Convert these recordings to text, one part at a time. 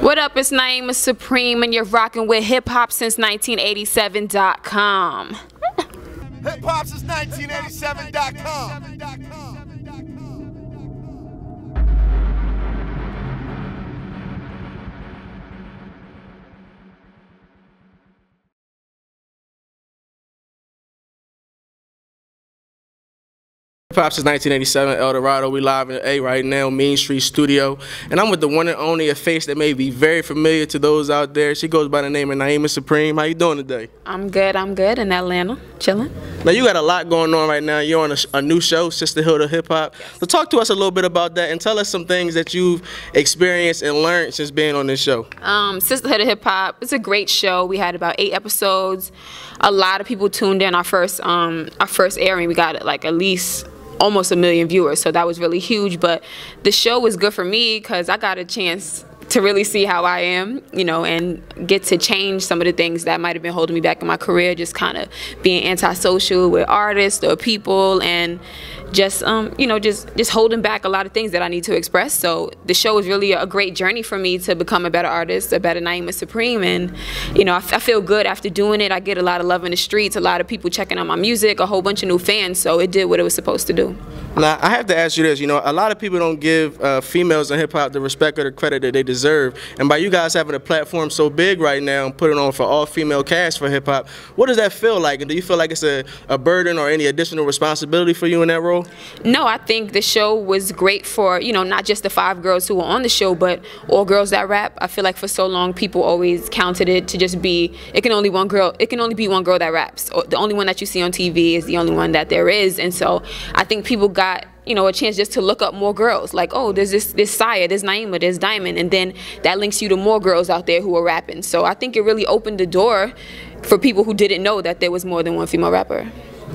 What up, it's Nyemiah Supreme, and you're rocking with hip-hop since 1987.com. Hip-hop since 1987.com. Hip-Hop since 1987, El Dorado. We live in A right now, Main Street Studio. And I'm with the one and only, a face that may be very familiar to those out there. She goes by the name of Nyemiah Supreme. How you doing today? I'm good in Atlanta, chilling. Now you got a lot going on right now. You're on a new show, Sisterhood of Hip-Hop. Yes. So talk to us a little bit about that and tell us some things that you've experienced and learned since being on this show. Sisterhood of Hip-Hop, it's a great show. We had about 8 episodes. A lot of people tuned in our first airing. We got like at least almost 1 million viewers, so that was really huge. But the show was good for me because I got a chance to really see how I am, you know, and get to change some of the things that might have been holding me back in my career, just kind of being antisocial with artists or people, and just you know, just holding back a lot of things that I need to express. So the show was really a great journey for me to become a better artist, a better Nyemiah Supreme. And you know, I feel good after doing it. I get a lot of love in the streets, a lot of people checking out my music, a whole bunch of new fans, so it did what it was supposed to do. Now I have to ask you this, you know, a lot of people don't give females in hip-hop the respect or the credit that they deserve, and by you guys having a platform so big right now and putting on for all female cast for hip-hop, what does that feel like, and do you feel like it's a burden or any additional responsibility for you in that role? No, I think the show was great for, you know, not just the 5 girls who were on the show, but all girls that rap. I feel like for so long people always counted it to just be, it can only be one girl that raps. The only one that you see on TV is the only one that there is. And so I think people got, you know, a chance just to look up more girls. Like, oh, there's this Saya, there's Nyemiah, there's Diamond, and then that links you to more girls out there who are rapping. So I think it really opened the door for people who didn't know that there was more than one female rapper.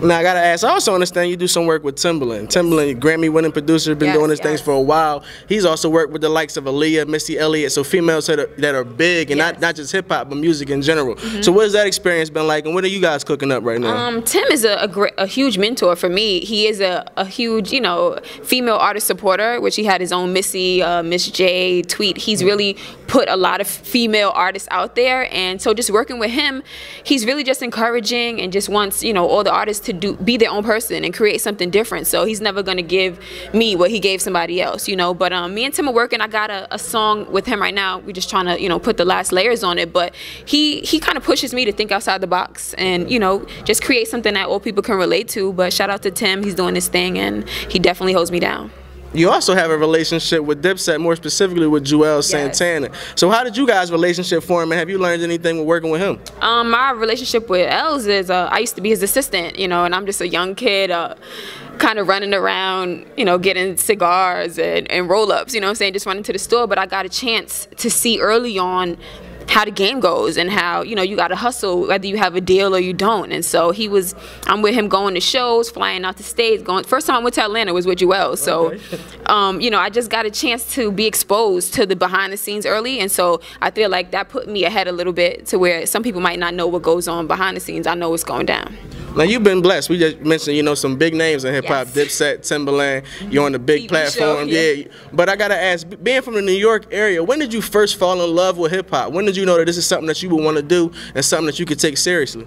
Now I gotta ask, I also understand you do some work with Timbaland. Timbaland, Grammy-winning producer, been doing his things for a while. He's also worked with the likes of Aaliyah, Missy Elliot, so females that are big, and not just hip-hop, but music in general. So what has that experience been like, and what are you guys cooking up right now? Tim is a huge mentor for me. He is a huge, you know, female artist supporter, which he had his own Missy, Miss Jade tweet. He's really put a lot of female artists out there, and so just working with him, he's really just encouraging and just wants, you know, all the artists to be their own person and create something different. So he's never gonna give me what he gave somebody else, you know. But me and Tim are working. I got a song with him right now. We're just trying to, you know, put the last layers on it. But he kind of pushes me to think outside the box and, you know, just create something that all people can relate to. But shout out to Tim. He's doing his thing, and he definitely holds me down. You also have a relationship with Dip Set, more specifically with Juelz Santana. So how did you guys' relationship form, and have you learned anything with working with him? My relationship with Els is I used to be his assistant, you know, and I'm just a young kid kind of running around, you know, getting cigars and roll-ups, you know what I'm saying, just running to the store. But I got a chance to see early on how the game goes and how, you know, you got to hustle whether you have a deal or you don't. And so I'm with him going to shows, flying out to states, first time I went to Atlanta was with Juelz. So, you know, I just got a chance to be exposed to the behind the scenes early. And so I feel like that put me ahead a little bit to where some people might not know what goes on behind the scenes. I know what's going down. Now you've been blessed. We just mentioned, you know, some big names in hip-hop, Dip Set, Timbaland, you're on the big platform. Yeah. But I gotta ask, being from the New York area, when did you first fall in love with hip-hop? When did you know that this is something that you would want to do and something that you could take seriously?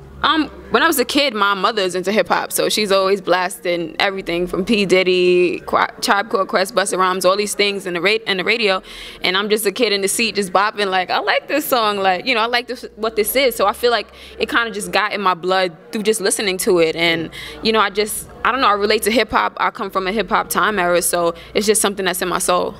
When I was a kid, my mother's into hip-hop, so she's always blasting everything from P. Diddy, Tribe Called Quest, Busta Rhymes, all these things in the radio, and I'm just a kid in the seat just bopping like, I like this song, like, you know, I like what this is. So I feel like it kind of just got in my blood through just listening to it. And you know, I don't know, I relate to hip-hop. I come from a hip-hop time era, so it's just something that's in my soul.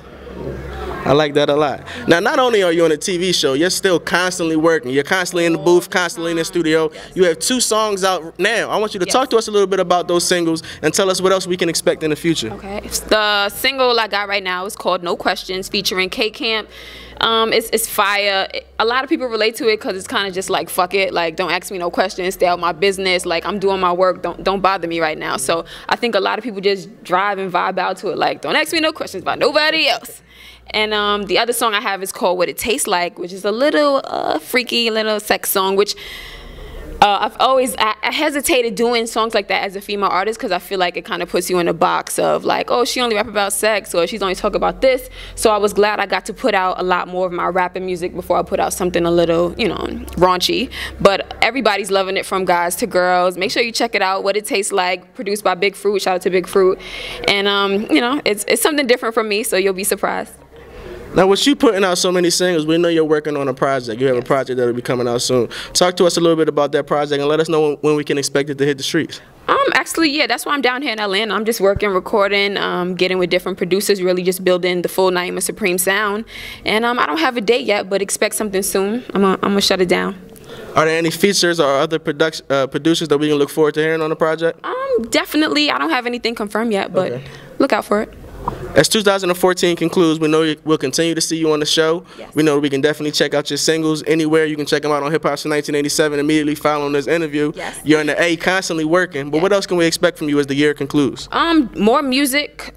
I like that a lot. Now, not only are you on a TV show, you're still constantly working. You're constantly in the booth, constantly in the studio. You have 2 songs out now. I want you to talk to us a little bit about those singles and tell us what else we can expect in the future. Okay. The single I got right now is called No Questions, featuring K-Camp. It's fire. A lot of people relate to it because it's kind of just like, fuck it, like, don't ask me no questions, stay out my business, like, I'm doing my work, don't bother me right now. So I think a lot of people just drive and vibe out to it, like, don't ask me no questions about nobody else. And the other song I have is called What It Tastes Like, which is a little freaky little sex song, which I hesitated doing songs like that as a female artist because I feel like it kind of puts you in a box of like, oh, she only rap about sex or she's only talk about this. So I was glad I got to put out a lot more of my rapping music before I put out something a little, you know, raunchy. But everybody's loving it from guys to girls. Make sure you check it out, What It Tastes Like, produced by Big Fruit. Shout out to Big Fruit. And, you know, it's something different from me, so you'll be surprised. Now, with you putting out so many singles, we know you're working on a project. You have a project that will be coming out soon. Talk to us a little bit about that project and let us know when we can expect it to hit the streets. Actually, yeah, that's why I'm down here in Atlanta. I'm just working, recording, getting with different producers, really just building the full Nyemiah Supreme sound. And I don't have a date yet, but expect something soon. I'm gonna shut it down. Are there any features or other producers that we can look forward to hearing on the project? Definitely. I don't have anything confirmed yet, but look out for it. As 2014 concludes, we know we'll continue to see you on the show. Yes. We know we can definitely check out your singles anywhere. You can check them out on Hip Hop Since 1987 immediately following this interview. Yes. You're in the A constantly working, but what else can we expect from you as the year concludes? More music,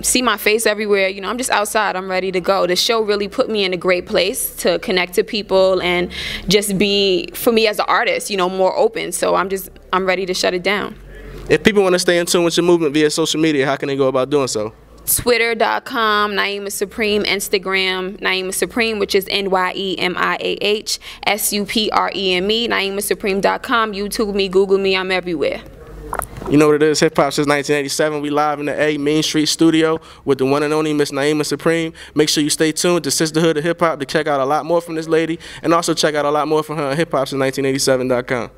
see my face everywhere. You know, I'm just outside. I'm ready to go. The show really put me in a great place to connect to people and just be, for me as an artist, you know, more open. So I'm ready to shut it down. If people want to stay in tune with your movement via social media, how can they go about doing so? Twitter.com, Nyemiah Supreme, Instagram, Nyemiah Supreme, which is NYEMIAH SUPREME, NyemiahSupreme.com, YouTube me, Google me, I'm everywhere. You know what it is, Hip Hop Since 1987. We live in the A Main Street studio with the one and only Miss Nyemiah Supreme. Make sure you stay tuned to Sisterhood of Hip-Hop to check out a lot more from this lady and also check out a lot more from her on hiphopsince1987.com.